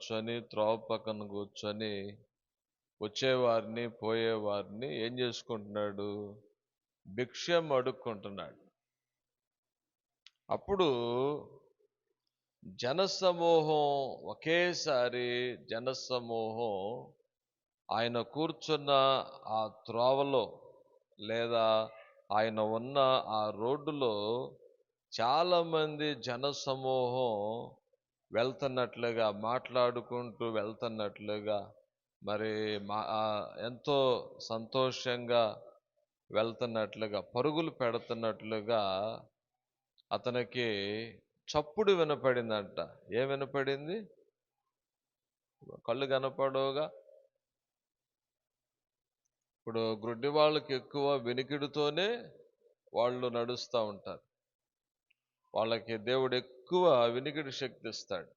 కూర్చొని త్రోవ పక్కన కూర్చొని వచ్చేవారిని పోయేవారిని ఏం చేసుకుంటున్నాడు? భిక్షం అడుక్కుంటున్నాడు. అప్పుడు జనసమూహం ఒకేసారి జనసమూహం ఆయన కూర్చున్న ఆ త్రోవలో లేదా ఆయన ఉన్న ఆ రోడ్డులో చాలామంది జనసమూహం వెళ్తున్నట్లుగా మాట్లాడుకుంటూ వెళ్తున్నట్లుగా మరి ఎంతో సంతోషంగా వెళ్తున్నట్లుగా పరుగులు పెడుతున్నట్లుగా అతనికి చప్పుడు వినపడిందంట. ఏం వినపడింది? కళ్ళు కనపడవుగా. ఇప్పుడు గ్రుడ్డి వాళ్ళకి ఎక్కువ వినికిడితోనే వాళ్ళు నడుస్తూ ఉంటారు. వాళ్ళకి దేవుడు ఎక్కువ వినికిడి శక్తి ఇస్తాడు.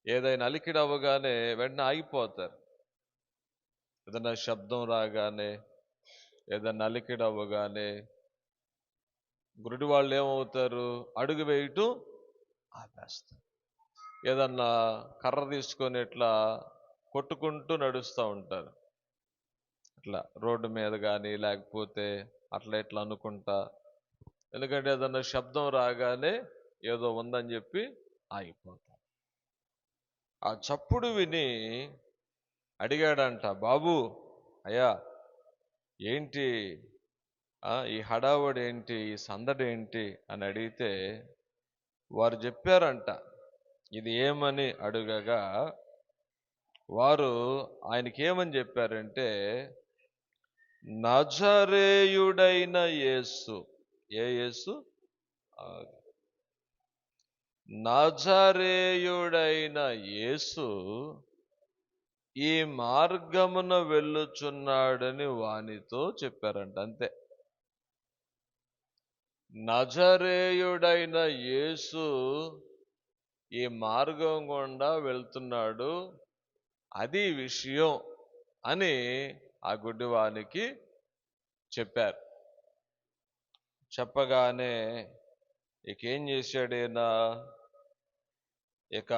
ఏదైనా అలికిడి అవ్వగానే వెంటనే ఆగిపోతారు. ఏదైనా శబ్దం రాగానే, ఏదైనా అలికిడి అవ్వగానే గురుడి వాళ్ళు ఏమవుతారు? అడుగు వేయటం ఆపేస్తారు. ఏదన్నా కర్ర తీసుకొని ఇట్లా కొట్టుకుంటూ నడుస్తూ ఉంటారు. ఇట్లా రోడ్డు మీద కానీ లేకపోతే అట్లా ఇట్లా అనుకుంటా. ఎందుకంటే ఏదన్నా శబ్దం రాగానే ఏదో ఉందని చెప్పి ఆగిపోతారు. ఆ చప్పుడు విని అడిగాడంట, బాబు అయ్యా ఏంటి ఈ హడావుడి ఏంటి, ఈ సందడి ఏంటి అని అడిగితే వారు చెప్పారంట ఇది ఏమని అడుగగా వారు ఆయనకి ఏమని చెప్పారంటే నజరేయుడైన యేసు. ఏ యేసు? నజరేయుడైన యేసు ఈ మార్గమున వెళ్ళుచున్నాడని వానితో చెప్పారంట. అంతే. నజరేయుడైన యేసు ఈ మార్గం గుండా వెళ్తున్నాడు, అది విషయం అని ఆ గుడ్డివానికి చెప్పారు. చెప్పగానే ఏం చేశాడైనా ఇక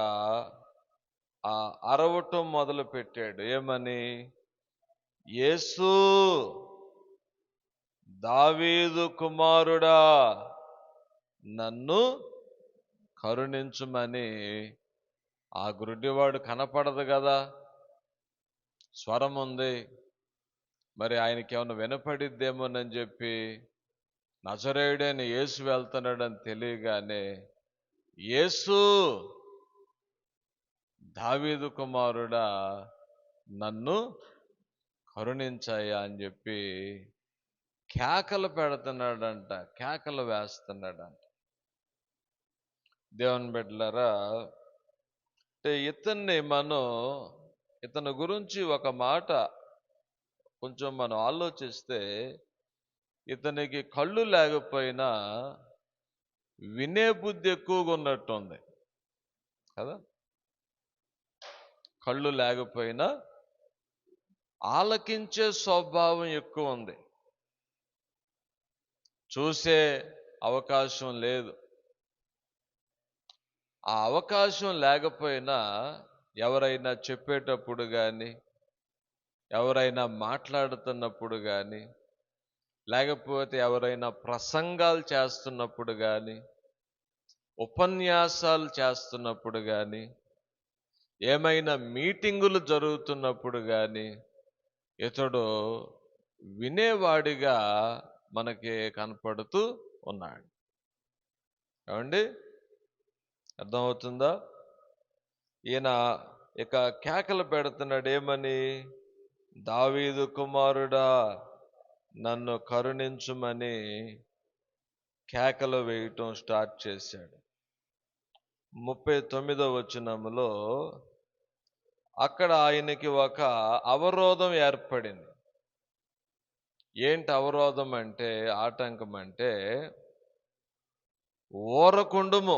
ఆ అరవటం మొదలు పెట్టాడు. ఏమని? యేసు దావీదు కుమారుడా నన్ను కరుణించుమని. ఆ గుడ్డివాడు కనపడదు కదా, స్వరం ఉంది, మరి ఆయనకి ఏమైనా వినపడిద్దేమోనని చెప్పి నజరేయుడైన యేసు వెళ్తున్నాడని తెలియగానే యేసు దావీదు కుమారుడా నన్ను కరుణించాయా అని చెప్పి కేకలు పెడుతున్నాడంట, కేకలు వేస్తున్నాడంట. దేవుని బిడ్డలారా, అంటే ఇతని గురించి ఒక మాట కొంచెం మనం ఆలోచిస్తే, ఇతనికి కళ్ళు లేకపోయినా వినే బుద్ధి ఎక్కువగా ఉన్నట్టుంది కదా. కళ్ళు లేకపోయినా ఆలకించే స్వభావం ఎక్కువ ఉంది. చూసే అవకాశం లేదు. ఆ అవకాశం లేకపోయినా ఎవరైనా చెప్పేటప్పుడు కానీ, ఎవరైనా మాట్లాడుతున్నప్పుడు కానీ, లేకపోతే ఎవరైనా ప్రసంగాలు చేస్తున్నప్పుడు కానీ, ఉపన్యాసాలు చేస్తున్నప్పుడు కానీ, ఏమైనా మీటింగులు జరుగుతున్నప్పుడు కానీ ఇతడు వినేవాడిగా మనకి కనపడుతూ ఉన్నాడు. ఏమండి, అర్థమవుతుందా? ఈయన ఇక కేకలు పెడుతున్నాడు. ఏమని? దావీదు కుమారుడా నన్ను కరుణించుమని కేకలు వేయటం స్టార్ట్ చేశాడు. 39వ వచనములో అక్కడ ఆయనకి ఒక అవరోధం ఏర్పడింది. ఏంటి అవరోధం అంటే, ఆటంకం అంటే, ఊరకుండుము,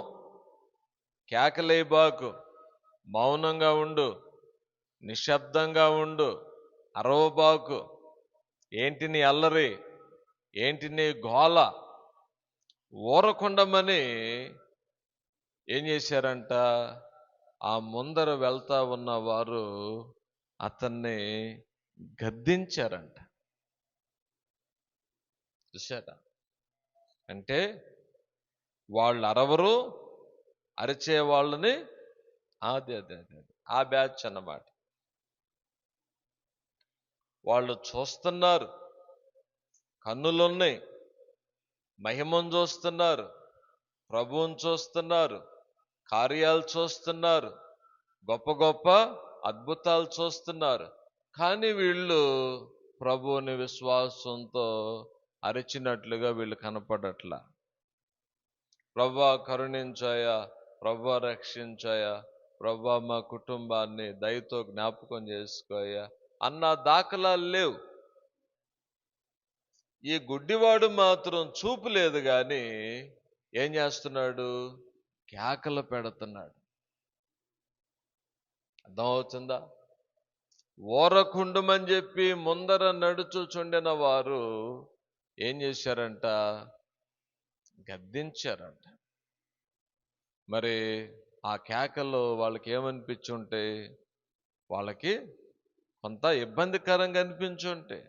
కేకలేబాకు, మౌనంగా ఉండు, నిశ్శబ్దంగా ఉండు, అరవబాకు, ఏంటి నీ అల్లరి, ఏంటి నీ గోల, ఊరకుండమని ఏం చేశారంట? ఆ ముందర వెళ్తా ఉన్న వారు అతన్ని గద్దించారంట. చూశారా? అంటే వాళ్ళు అరవరు, అరిచే వాళ్ళని అదే ఆ బ్యాచ్ అన్నమాట. వాళ్ళు చూస్తున్నారు, కన్నులున్నాయి, మహిమను చూస్తున్నారు, ప్రభువుని చూస్తున్నారు, కార్యాలు చూస్తున్నారు, గొప్ప గొప్ప అద్భుతాలు చూస్తున్నారు. కానీ వీళ్ళు ప్రభువుని విశ్వాసంతో అరిచినట్లుగా వీళ్ళు కనపడట్లా. ప్రభువా కరుణించాయా, ప్రభువా రక్షించాయా, ప్రభువా మా కుటుంబాన్ని దయతో జ్ఞాపకం చేసుకోయా అన్న దాఖలాలు లేవు. ఈ గుడ్డివాడు మాత్రం చూపు లేదు గాని ఏం చేస్తున్నాడు? కేకలు పెడుతున్నాడు. అర్థమవుతుందా? ఓరకుండమని చెప్పి ముందర నడుచుచుండిన వారు ఏం చేశారంట? గద్దించారంట. మరి ఆ కేకలు వాళ్ళకి ఏమనిపించుంటే, వాళ్ళకి కొంత ఇబ్బందికరంగా అనిపించుంటే,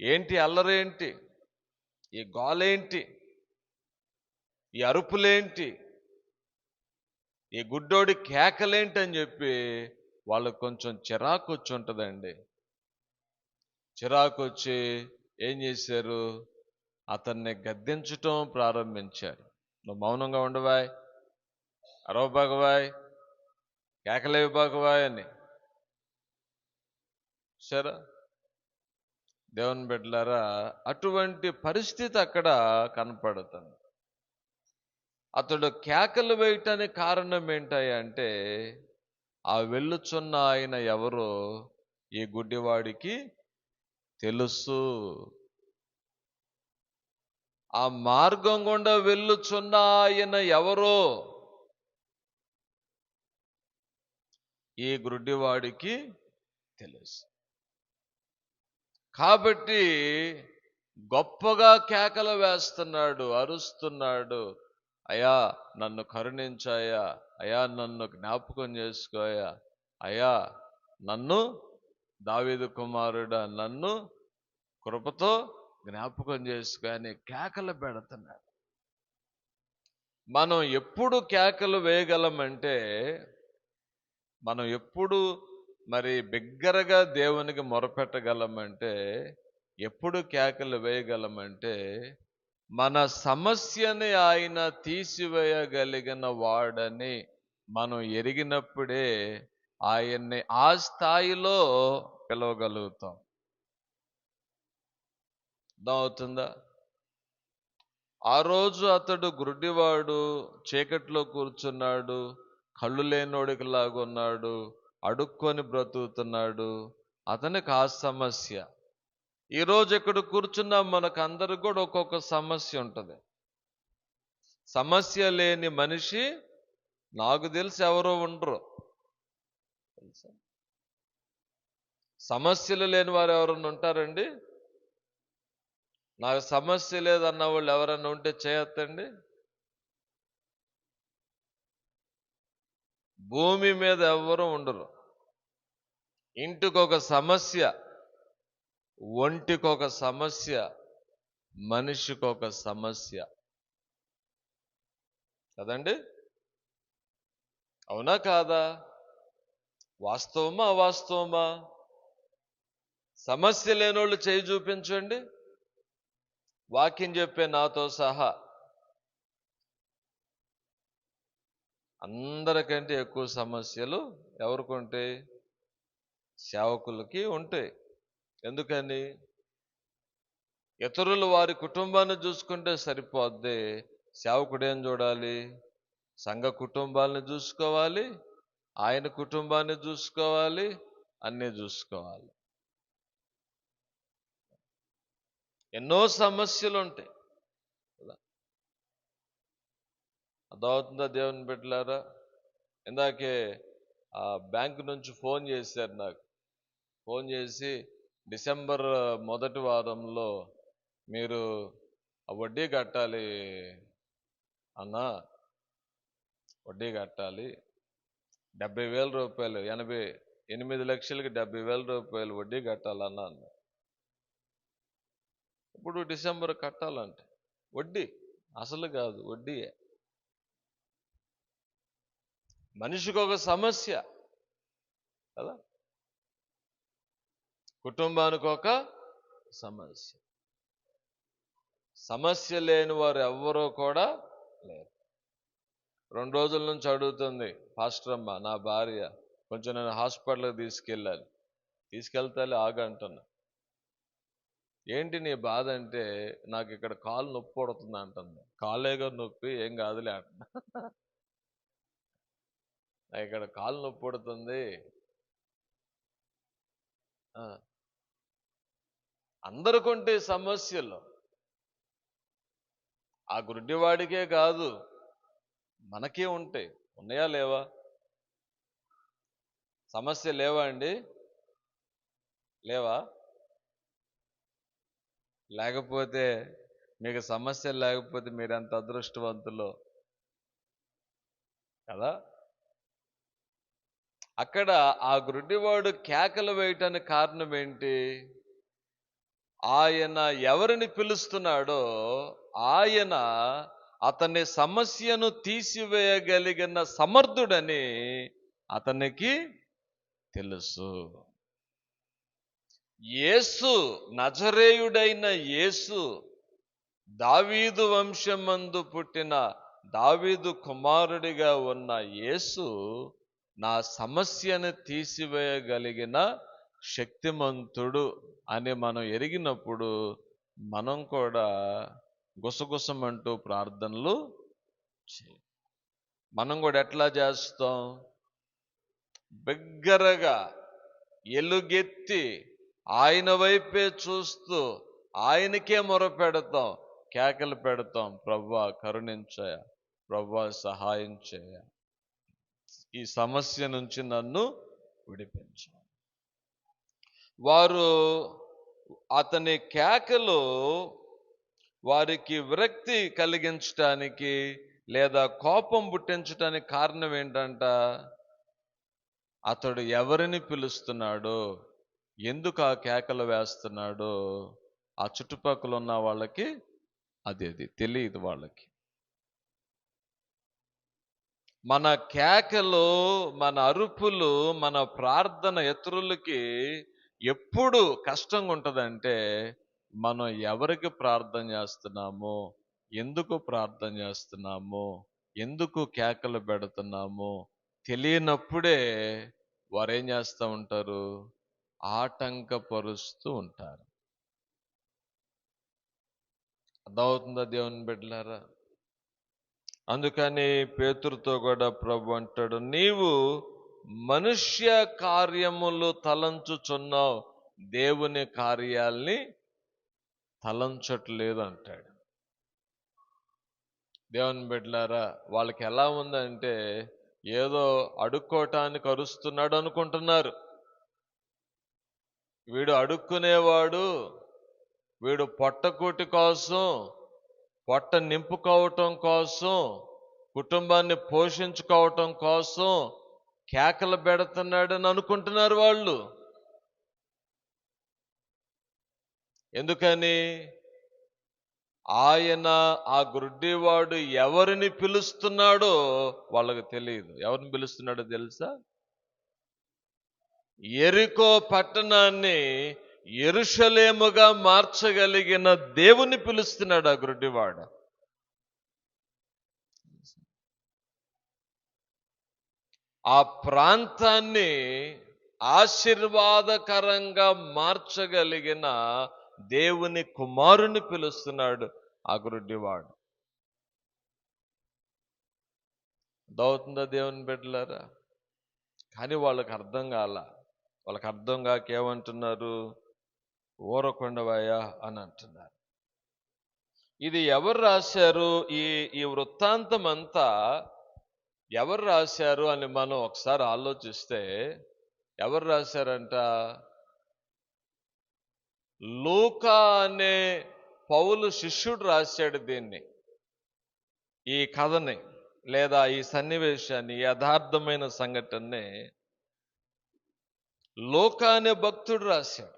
ఏంటి అల్లరేంటి, ఈ గోలేంటి, ఈ అరుపులేంటి, ఈ గుడ్డోడి కేకలేంటి అని చెప్పి వాళ్ళకు కొంచెం చిరాకు వచ్చి ఉంటుందండి. చిరాకు వచ్చి ఏం చేశారు? అతన్ని గద్దించటం ప్రారంభించారు. నువ్వు మౌనంగా ఉండవాయ్, అరవబాగవాయ్, కేకలేవబాగవాయ్ అని. సరే దేవుని బిడ్డలారా, అటువంటి పరిస్థితి అక్కడ కనపడుతుంది. అతడు కేకలు వేయటానికి కారణం ఏంటంటే, ఆ వెళ్ళుచున్న ఆయన ఎవరో ఈ గుడ్డివాడికి తెలుసు. ఆ మార్గం గుండా వెళ్ళుచున్న ఆయన ఎవరో ఈ గుడ్డివాడికి తెలుసు. కాబట్టి గొప్పగా కేకలు వేస్తున్నాడు, అరుస్తున్నాడు. అయ్యా నన్ను కరుణించాయా, అయ్యా నన్ను జ్ఞాపకం చేసుకోయా, అయ్యా నన్ను దావీదు కుమారుడా నన్ను కృపతో జ్ఞాపకం చేసుకొని కేకలు పెడుతున్నాడు. మనం ఎప్పుడు కేకలు వేయగలమంటే, మనం ఎప్పుడు మరి బిగ్గరగా దేవునికి మొరపెట్టగలమంటే, ఎప్పుడు కేకలు వేయగలమంటే, మన సమస్యని ఆయన తీసివేయగలిగిన వాడని మనం ఎరిగినప్పుడే ఆయన్ని ఆ స్థాయిలో పిలవగలుగుతాం. అర్థమవుతుందా? ఆ రోజు అతడు గుడ్డివాడు, చీకట్లో కూర్చున్నాడు, కళ్ళు లేనోడికి లాగున్నాడు, అడుక్కొని బ్రతుకుతున్నాడు. అతనికి ఆ సమస్య. ఈరోజు ఇక్కడ కూర్చున్న మనకందరికి కూడా ఒక్కొక్క సమస్య ఉంటుంది. సమస్య లేని మనిషి నాకు తెలిసి ఎవరో ఉండరు. తెలుసా? సమస్యలు లేని వారు ఎవరన్నా ఉంటారండి? నాకు సమస్య లేదన్న వాళ్ళు ఎవరన్నా ఉంటే చేయొద్దండి. భూమి మీద ఎవ్వరూ ఉండరు. ఇంటికొక సమస్య, ఒంటికొక సమస్య, మనిషికొక సమస్య కదండి? అవునా కాదా? వాస్తవమా అవాస్తవమా? సమస్య లేనోళ్ళు చేయి చూపించండి, వాక్యం చెప్పే నాతో సహా. అందరికంటే ఎక్కువ సమస్యలు ఎవరికి ఉంటాయి? సేవకులకి ఉంటాయి. ఎందుకని? ఇతరులు వారి కుటుంబాన్ని చూసుకుంటే సరిపోద్ది. సేవకుడేం చూడాలి? సంఘ కుటుంబాలను చూసుకోవాలి, ఆయన కుటుంబాన్ని చూసుకోవాలి, అన్నీ చూసుకోవాలి. ఎన్నో సమస్యలు ఉంటాయి. అర్థమవుతుందా దేవుని బిడ్డలారా? ఇందాకే ఆ బ్యాంకు నుంచి ఫోన్ చేశారు నాకు. ఫోన్ చేసి డిసెంబర్ మొదటి వారంలో మీరు వడ్డీ కట్టాలి అన్నా, వడ్డీ కట్టాలి. 70,000 రూపాయలు, 88 లక్షలకి 70,000 రూపాయలు వడ్డీ కట్టాలన్నా అన్న. ఇప్పుడు డిసెంబర్ కట్టాలంటే వడ్డీ, అసలు కాదు వడ్డీయే. మనిషికి ఒక సమస్య కదా, కుటుంబానికి ఒక సమస్య. సమస్య లేని వారు ఎవ్వరూ కూడా లేరు. 2 రోజుల నుంచి అడుగుతుంది, పాస్టర్ అమ్మ నా భార్య కొంచెం నేను హాస్పిటల్కి తీసుకెళ్ళాలి. తీసుకెళ్తాలే ఆగంటున్నా. ఏంటి నీ బాధ అంటే, నాకు ఇక్కడ కాలు నొప్పి పడుతుంది అంటుంది. కాలేగా నొప్పి, ఏం కాదులే అంటున్నా. నాకు ఇక్కడ కాలు నొప్పి పడుతుంది. అందరికంటే సమస్యలు ఆ గుడ్డివాడికే కాదు, మనకే ఉంటాయి. ఉన్నాయా లేవా? సమస్య లేవా అండి? లేవా? లేకపోతే మీకు సమస్యలు లేకపోతే మీరు ఎంత అదృష్టవంతులో కదా. అక్కడ ఆ గుడ్డివాడు కేకలు వేయటానికి కారణం ఏంటి? ఆయన ఎవరిని పిలుస్తున్నాడో ఆయన అతని సమస్యను తీసివేయగలిగిన సమర్థుడని అతనికి తెలుసు. యేసు, నజరేయుడైన యేసు, దావీదు వంశమందు పుట్టిన దావీదు కుమారుడిగా ఉన్న యేసు నా సమస్యను తీసివేయగలిగిన శక్తిమంతుడు అని మనం ఎరిగినప్పుడు మనం కూడా గుసగుసమంటూ ప్రార్థనలు మనం కూడా ఎట్లా చేస్తాం? బిగ్గరగా ఎలుగెత్తి ఆయన వైపే చూస్తూ ఆయనకే మొరపెడతాం, కేకలు పెడతాం, ప్రభువా కరుణించయ, ప్రభువా సహాయం చేయ, ఈ సమస్య నుంచి నన్ను విడిపించు. వారు అతని కేకలు వారికి విరక్తి కలిగించటానికి లేదా కోపం పుట్టించటానికి కారణం ఏంటంట? అతడు ఎవరిని పిలుస్తున్నాడో, ఎందుకు ఆ కేకలు వేస్తున్నాడో ఆ చుట్టుపక్కల ఉన్న వాళ్ళకి అది తెలియదు. వాళ్ళకి మన కేకలు, మన అరుపులు, మన ప్రార్థన ఇతరులకి ఎప్పుడు కష్టంగా ఉంటుందంటే, మనం ఎవరికి ప్రార్థన చేస్తున్నామో, ఎందుకు ప్రార్థన చేస్తున్నామో, ఎందుకు కేకలు పెడుతున్నామో తెలియనప్పుడే వారు ఏం చేస్తూ ఉంటారు? ఆటంకపరుస్తూ ఉంటారు. అర్థమవుతుందా దేవుని బిడ్డలారా? అందుకని పేతురుతో కూడా ప్రభు అంటాడు, నీవు మనుష్య కార్యములు తలంచుచున్నావు, దేవుని కార్యాల్ని తలంచట్లేదు అంటాడు. దేవుని బిడ్డలారా, వాళ్ళకి ఎలా ఉందంటే ఏదో అడుక్కోటానికి అరుస్తున్నాడు అనుకుంటున్నారు. వీడు అడుక్కునేవాడు, వీడు పొట్టకూటి కోసం, పొట్ట నింపుకోవటం కోసం, కుటుంబాన్ని పోషించుకోవటం కోసం కేకలు పెడుతున్నాడని అనుకుంటున్నారు వాళ్ళు. ఎందుకని? ఆయన ఆ గుడ్డివాడు ఎవరిని పిలుస్తున్నాడో వాళ్ళకి తెలియదు. ఎవరిని పిలుస్తున్నాడో తెలుసా? యెరికో పట్టణాన్ని యెరూషలేముగా మార్చగలిగిన దేవుని పిలుస్తున్నాడు ఆ గుడ్డివాడు. ఆ ప్రాంతాన్ని ఆశీర్వాదకరంగా మార్చగలిగిన దేవుని కుమారుని పిలుస్తున్నాడు ఆ గుడ్డివాడు. దౌతుందా దేవుని బిడ్డలారా? కానీ వాళ్ళకి అర్థం కాల. వాళ్ళకి అర్థం కాక ఏమంటున్నారు? ఊరకొండవయ్యా అని అంటున్నారు. ఇది ఎవరు రాశారు? ఈ వృత్తాంతం అంతా ఎవరు రాశారు అని మనం ఒకసారి ఆలోచిస్తే ఎవరు రాశారంట? లూకా అనే పౌలు శిష్యుడు రాశాడు దీన్ని, ఈ కథని. లేదా ఈ సన్నివేశాన్ని, యథార్థమైన సంఘటనని లూకా అనే భక్తుడు రాశాడు.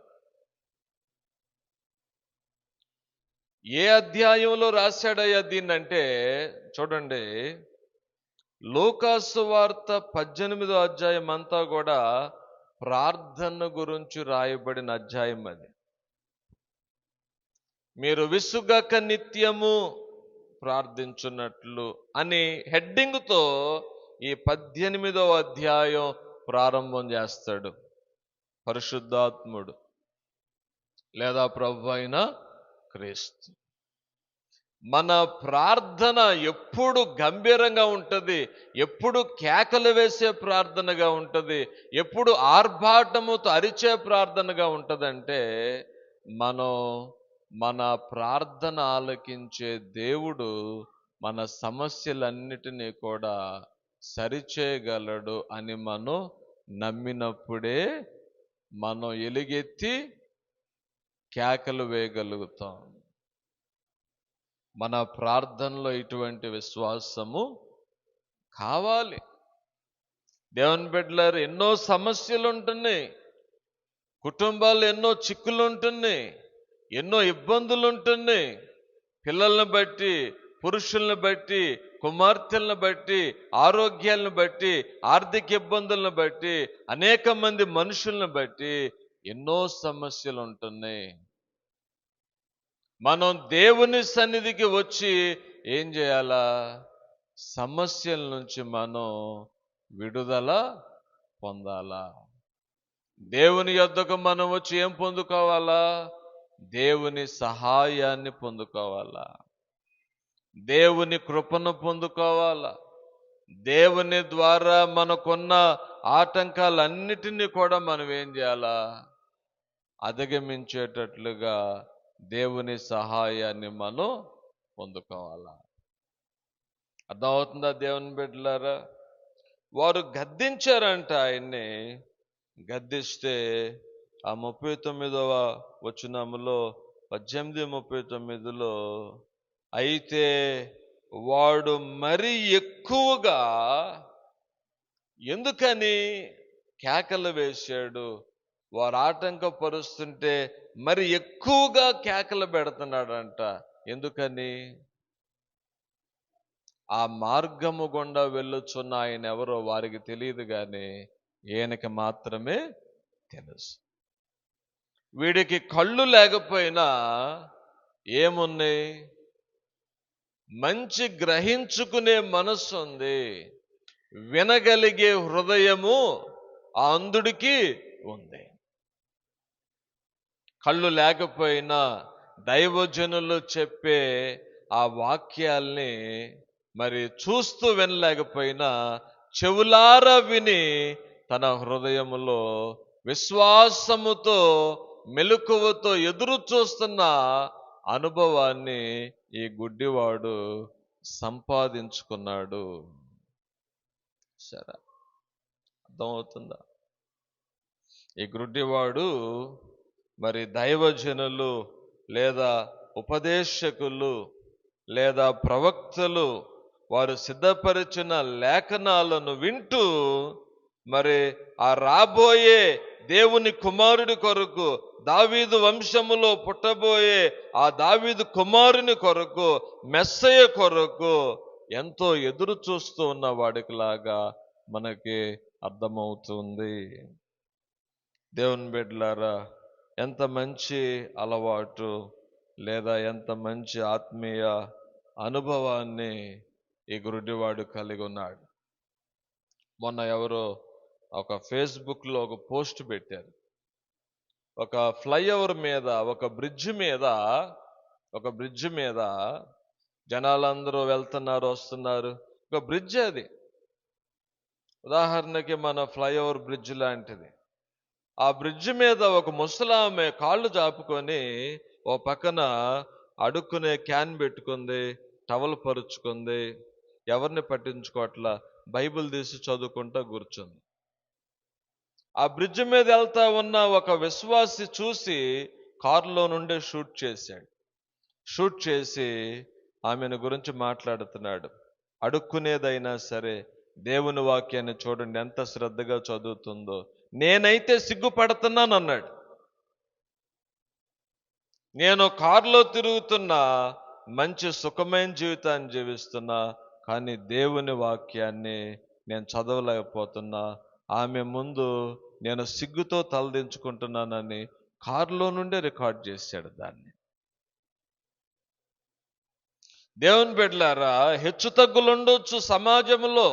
ఏ అధ్యాయంలో రాశాడయ్యా దీన్నంటే చూడండి, లూకా సువార్త 18వ అధ్యాయం అంతా కూడా ప్రార్థన గురించి రాయబడిన అధ్యాయం అది. మీరు విసుగక నిత్యము ప్రార్థించున్నట్లు అని హెడ్డింగ్తో ఈ 18వ అధ్యాయం ప్రారంభం చేస్తాడు పరిశుద్ధాత్ముడు లేదా ప్రభు అయిన క్రీస్తు. మన ప్రార్థన ఎప్పుడు గంభీరంగా ఉంటుంది, ఎప్పుడు కేకలు వేసే ప్రార్థనగా ఉంటుంది, ఎప్పుడు ఆర్భాటముతో అరిచే ప్రార్థనగా ఉంటుందంటే మన ప్రార్థన ఆలకించే దేవుడు మన సమస్యలన్నిటినీ కూడా సరిచేయగలడు అని మనం నమ్మినప్పుడే మనం ఎలుగెత్తి కేకలు వేయగలుగుతాం. మన ప్రార్థనలో ఇటువంటి విశ్వాసము కావాలి. దేవుని బిడ్డలారు, ఎన్నో సమస్యలు ఉంటున్నాయి, కుటుంబాల్లో ఎన్నో చిక్కులు ఉంటున్నాయి, ఎన్నో ఇబ్బందులు ఉంటున్నాయి. పిల్లల్ని బట్టి, పురుషుల్ని బట్టి, కుమార్తెలను బట్టి, ఆరోగ్యాలను బట్టి, ఆర్థిక ఇబ్బందులను బట్టి, అనేక మంది మనుషులను బట్టి ఎన్నో సమస్యలు ఉంటున్నాయి. మనం దేవుని సన్నిధికి వచ్చి ఏం చేయాలా? సమస్యల నుంచి మనం విడుదల పొందాలా. దేవుని యొద్దకు మనం వచ్చి ఏం పొందుకోవాలా? దేవుని సహాయాన్ని పొందుకోవాలా, దేవుని కృపను పొందుకోవాలా. దేవుని ద్వారా మనకున్న ఆటంకాలన్నిటినీ కూడా మనం ఏం చేయాలా? అధిగమించేటట్లుగా దేవుని సహాయాన్ని మనం పొందుకోవాలా. అర్థమవుతుందా దేవుని బిడ్డలారా? వారు గద్దించారంట ఆయన్ని. గద్దిస్తే ఆ 39వ వచనములో 18:39లో అయితే వాడు మరి ఎక్కువగా ఎందుకని కేకలు వేశాడు? వారు ఆటంకపరుస్తుంటే మరి ఎక్కువగా కేకలు పెడుతున్నాడంట. ఎందుకని? ఆ మార్గము గుండా వెళ్ళొచ్చున్న ఆయన ఎవరో వారికి తెలియదు, కానీ ఈయనకి మాత్రమే తెలుసు. వీడికి కళ్ళు లేకపోయినా ఏమున్నాయి? మంచి గ్రహించుకునే మనస్సు ఉంది, వినగలిగే హృదయము ఆ అంధుడికి ఉంది. కళ్ళు లేకపోయినా దైవజనులు చెప్పే ఆ వాక్యాల్ని మరి చూస్తూ వినలేకపోయినా చెవులారా విని తన హృదయములో విశ్వాసముతో మెలకువతో ఎదురు చూస్తున్న అనుభవాన్ని ఈ గుడ్డివాడు సంపాదించుకున్నాడు. సరే, అర్థమవుతుందా? ఈ గుడ్డివాడు మరి దైవజనులు లేదా ఉపదేశకులు లేదా ప్రవక్తలు వారు సిద్ధపరిచిన లేఖనాలను వింటూ మరి ఆ రాబోయే దేవుని కుమారుడి కొరకు, దావీదు వంశములో పుట్టబోయే ఆ దావీదు కుమారుని కొరకు, మెస్సయ్య కొరకు ఎంతో ఎదురు చూస్తూ ఉన్న వాడికి లాగా మనకి అర్థమవుతుంది. దేవుని బిడ్డలారా, ఎంత మంచి అలవాటు లేదా ఎంత మంచి ఆత్మీయ అనుభవాన్ని ఈ గురుడివాడు కలిగి ఉన్నాడు. మొన్న ఎవరో ఒక ఫేస్బుక్లో ఒక పోస్ట్ పెట్టారు. ఒక ఫ్లైఓవర్ మీద, ఒక బ్రిడ్జ్ మీద జనాలందరూ వెళ్తున్నారు, వస్తున్నారు. ఒక బ్రిడ్జ్ అది, ఉదాహరణకి మన ఫ్లైఓవర్ బ్రిడ్జ్ లాంటిది. ఆ బ్రిడ్జ్ మీద ఒక ముసలామె కాళ్ళు చాపుకొని ఓ పక్కన అడుక్కునే క్యాన్ పెట్టుకుంది, టవల్ పరుచుకుంది, ఎవరిని పట్టించుకోవట్లా, బైబిల్ తీసి చదువుకుంటా కూర్చుంది. ఆ బ్రిడ్జ్ మీద వెళ్తా ఉన్న ఒక విశ్వాసి చూసి కారులో నుండే షూట్ చేసి ఆమెను గురించి మాట్లాడుతున్నాడు. అడుక్కునేదైనా సరే దేవుని వాక్యాన్ని చూడండి ఎంత శ్రద్ధగా చదువుతుందో. నేనైతే సిగ్గుపడుతున్నాను అన్నాడు. నేను కారులో తిరుగుతున్నా, మంచి సుఖమైన జీవితాన్ని జీవిస్తున్నా, కానీ దేవుని వాక్యాన్ని నేను చదవలేకపోతున్నా. ఆమె ముందు నేను సిగ్గుతో తలదించుకుంటున్నానని కారులో నుండే రికార్డ్ చేశాడు దాన్ని. దేవుని బిడ్డలారా, హెచ్చు తగ్గులుండొచ్చు సమాజంలో.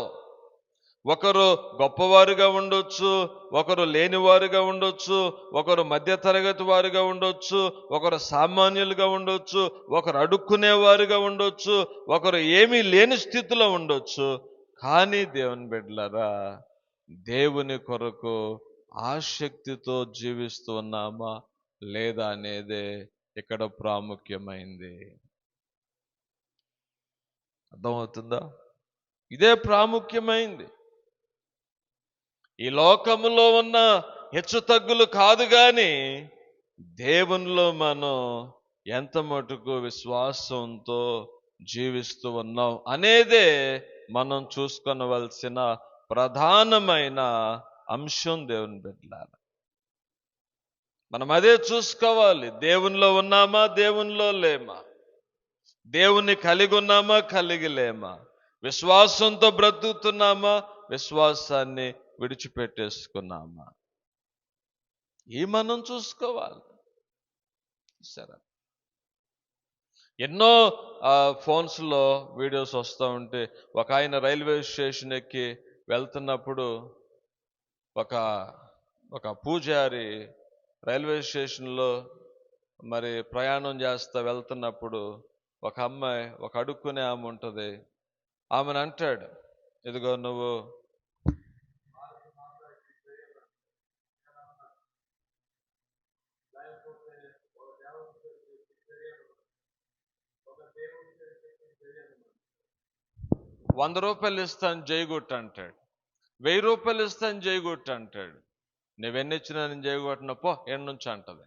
ఒకరు గొప్పవారుగా ఉండొచ్చు, ఒకరు లేనివారుగా ఉండొచ్చు, ఒకరు మధ్యతరగతి వారుగా ఉండొచ్చు, ఒకరు సామాన్యులుగా ఉండొచ్చు, ఒకరు అడుక్కునేవారుగా ఉండొచ్చు, ఒకరు ఏమీ లేని స్థితిలో ఉండొచ్చు. కానీ దేవుని బిడ్డలారా, దేవుని కొరకు ఆసక్తితో జీవిస్తూ ఉన్నామా లేదా అనేదే ఇక్కడ ప్రాముఖ్యమైంది. అర్థమవుతుందా? ఇదే ప్రాముఖ్యమైంది. ఈ లోకములో ఉన్న హెచ్చు తగ్గులు కాదు గాని దేవునిలో మనం ఎంత మటుకు విశ్వాసంతో జీవిస్తూ ఉన్నాం అనేదే మనం చూసుకొనవలసిన ప్రధానమైన అంశం. దేవుని బిడ్డలారా, మనం అదే చూసుకోవాలి. దేవునిలో ఉన్నామా, దేవునిలో లేమా, దేవుణ్ణి కలిగి ఉన్నామా, కలిగి లేమా, విశ్వాసంతో బ్రతుకుతున్నామా, విశ్వాసాన్ని విడిచిపెట్టేసుకున్నామా, ఈ మనం చూసుకోవాలి. సరే, ఎన్నో ఫోన్స్లో వీడియోస్ వస్తూ ఉంటే, ఒక ఆయన రైల్వే స్టేషన్ ఎక్కి వెళ్తున్నప్పుడు ఒక పూజారి రైల్వే స్టేషన్లో మరి ప్రయాణం చేస్తా వెళ్తున్నప్పుడు ఒక అమ్మాయి, ఒక అడుక్కునే ఆమె ఉంటుంది, ఆమెను అంటాడు, ఇదిగో నువ్వు ₹100 ఇస్తాను జైగొట్టు అంటాడు, ₹1000 ఇస్తాను జైగొట్టు అంటాడు. నువ్వెన్నిచ్చినా నేను జైగొట్టిన పో ఎన్ని నుంచి అంటది.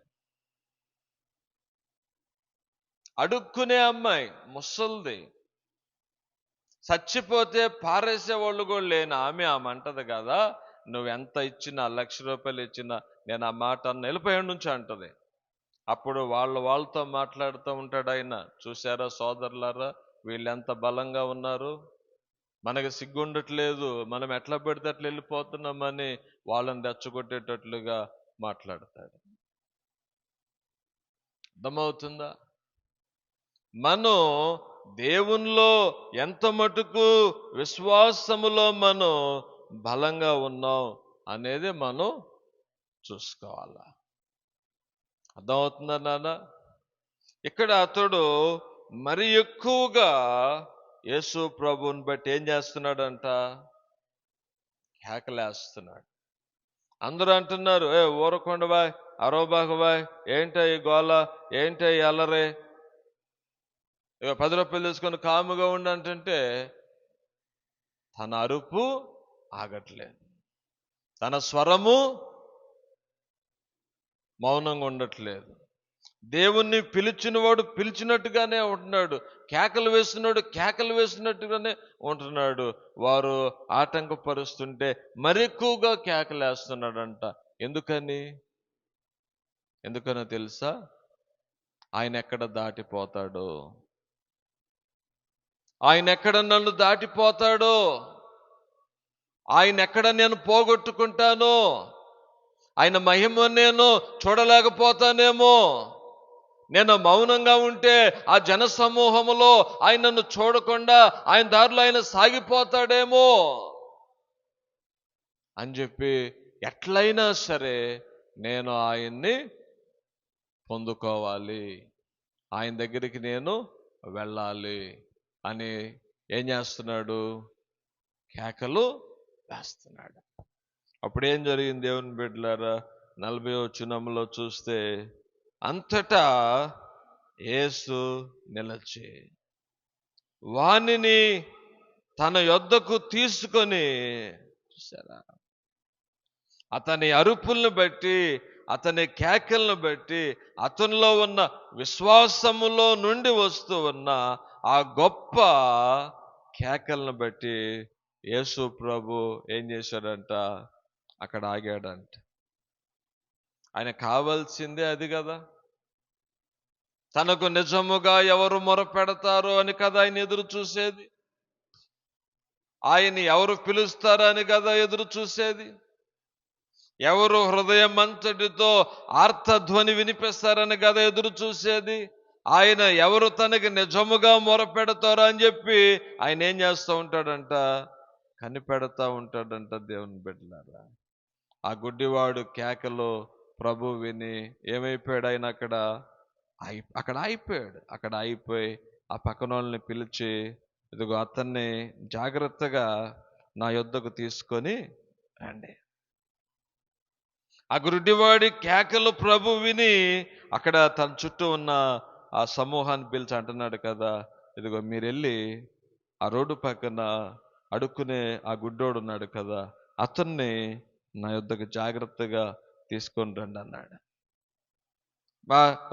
అడుక్కునే అమ్మాయి, ముసల్ది, చచ్చిపోతే పారేసేవాళ్ళు కూడా లేని ఆమె అంటది కదా, నువ్వెంత ఇచ్చినా, ₹1,00,000 ఇచ్చినా నేను ఆ మాట అన్న వెళ్ళిపోయాడు నుంచి అంటది. అప్పుడు వాళ్ళతో మాట్లాడుతూ ఉంటాడు ఆయన, చూసారా సోదరులారా, వీళ్ళెంత బలంగా ఉన్నారు, మనకు సిగ్గుండట్లేదు, మనం ఎట్లా పెడితే అట్లా వెళ్ళిపోతున్నామని వాళ్ళని రెచ్చగొట్టేటట్లుగా మాట్లాడతాడు. అర్థమవుతుందా? మనం దేవునిలో ఎంత మటుకు విశ్వాసములో మనం బలంగా ఉన్నాం అనేది మనం చూసుకోవాలా. అర్థమవుతుందా నాన్న? ఇక్కడ అతడు మరి ఎక్కువగా యేసు ప్రభువుని బట్టి ఏం చేస్తున్నాడంట? కేకలేస్తున్నాడు. అందరూ అంటున్నారు, ఊరకొండ బాయ్, అరవబాకు బాయ్, ఏంటో ఈ గోల, ఏంటో ఈ అల్లరే, ఇక ₹10 తీసుకొని కాముగా ఉండంటే తన అరుపు ఆగట్లేదు, తన స్వరము మౌనంగా ఉండట్లేదు. దేవుణ్ణి పిలిచినవాడు పిలిచినట్టుగానే ఉంటున్నాడు, కేకలు వేస్తున్నాడు కేకలు వేస్తున్నట్టుగానే ఉంటున్నాడు. వారు ఆటంకపరుస్తుంటే మరెక్కువగా కేకలేస్తున్నాడంట. ఎందుకనో తెలుసా? ఆయన ఎక్కడ దాటిపోతాడో, ఆయన ఎక్కడ నన్ను దాటిపోతాడో, ఆయన ఎక్కడ నేను పోగొట్టుకుంటానో, ఆయన మహిమ నేను చూడలేకపోతానేమో, నేను మౌనంగా ఉంటే ఆ జన సమూహములో ఆయన నన్ను చూడకుండా ఆయన దారిలో ఆయన సాగిపోతాడేమో అని చెప్పి ఎట్లయినా సరే నేను ఆయన్ని పొందుకోవాలి, ఆయన దగ్గరికి నేను వెళ్ళాలి అని ఏం చేస్తున్నాడు? కేకలు వేస్తున్నాడు. అప్పుడేం జరిగింది దేవుని బిడ్డలారా? 40వ వచనంలో చూస్తే, అంతటా యేసు నిలిచి వానిని తన యొద్దకు తీసుకొని, చూసారా, అతని అరుపులను బట్టి, అతని కేకలను బట్టి, అతనిలో ఉన్న విశ్వాసములో నుండి వస్తూ ఉన్న ఆ గొప్ప కేకలను బట్టి యేసు ప్రభు ఏం చేశాడంట, అక్కడ ఆగాడంట. ఆయన కావాల్సిందే అది కదా. తనకు నిజముగా ఎవరు మొరపెడతారో అని కదా ఆయన ఎదురు చూసేది. ఆయన్ని ఎవరు పిలుస్తారని కదా ఎదురు చూసేది. ఎవరు హృదయం అంతటితో ఆర్తధ్వని వినిపిస్తారని కదా ఎదురు చూసేది. ఆయన ఎవరు తనకి నిజముగా మొరపెడతారో అని చెప్పి ఆయన ఏం చేస్తూ ఉంటాడంట, కనిపెడతా ఉంటాడంట. దేవుని బిడ్డలారా, ఆ గుడ్డివాడు కేకలో ప్రభు విని ఏమైపోయాడు, ఆయన అక్కడ అయిపోయాడు. అక్కడ అయిపోయి ఆ పక్కన వాళ్ళని పిలిచి, ఇదిగో అతన్ని జాగ్రత్తగా నా యొద్దకు తీసుకొని రండి. ఆ గుడ్డివాడి కేకలు ప్రభు విని అక్కడ తన చుట్టూ ఉన్న ఆ సమూహాన్ని పిలిచి అంటున్నాడు కదా, ఇదిగో మీరు వెళ్ళి ఆ రోడ్డు పక్కన అడుక్కునే ఆ గుడ్డోడు ఉన్నాడు కదా, అతన్ని నా యొద్దకు జాగ్రత్తగా తీసుకొని రండి అన్నాడు.